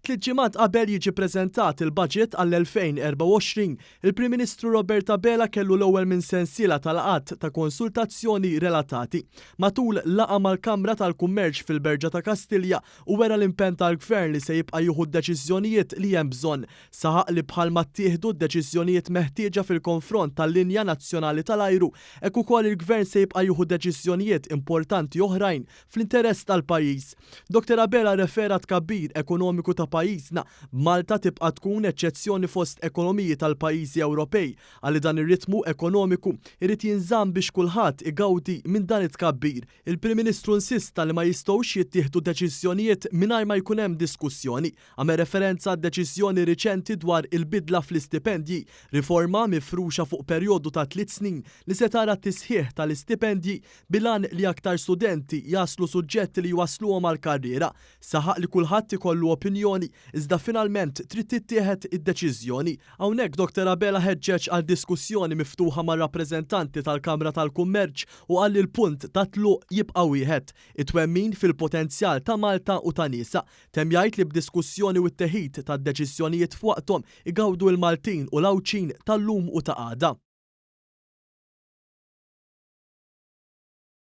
Tliet ġimgħat qabel jiġi ppreżentat il-budget għall-2024, il-Prim Ministru Roberta Bela kellu l-ewwel minn sensiela tal-laqgħat ta' konsultazzjoni relatati. Matul laqgħa mal-Kamra tal-Kummerċ fil-Berġa ta' Kastilja u wera l-impenn tal-Gvern li se jibqa' jieħu d-deċiżjonijiet li hemm bżonn. Saħaq li bħalma ttieħdu d-deċiżjonijiet meħtieġa fil-konfront tal-linja nazzjonali tal-ajru, hekk ukoll il-Gvern se jibqa' jieħu deċiżjonijiet importanti oħrajn fl-interess tal-pajjiż. Dr. Bela refera tkabbir ekonomiku ta' pajjiżna, Malta tibqa' tkun eċċezzjoni fost ekonomiji tal-pajjiżi Ewropej għalli dan ir-ritmu ekonomiku irid jinżamm biex kulħadd igawdi minn dan it-tkabbir. Il-Prim Ministru insista li ma jistgħux jittieħdu deċiżjonijiet mingħajr ma jkun hemm diskussjoni. Għamel referenza għad deċiżjoni riċenti dwar il-bidla fl-istipendji, riforma mifruxa fuq perjodu ta' 3 snin li se tara t-tisħiħ tal-istipendji bilan li aktar studenti jaslu suġġetti li jwassluhom għall-karriera. Saħaq li kulħadd ikollu opinjoni iżda finalment trid tittieħed id-deċiżjoni. Hawnhekk Dr. Bela ħeġġeġ għal diskussjoni miftuħa mar-rappreżentanti tal-Kamra tal-Kummerċ u qal li l-punt ta' tluq jibqa' wieħed, it-twemmin fil-potenzjal ta' Malta u ta' nisa. Temm jgħid li b'diskussjoni u t-teħid tad-deċiżjonijiet f'waqthom igawdu l-Maltin u l-Awċin tal-lum u ta' għada.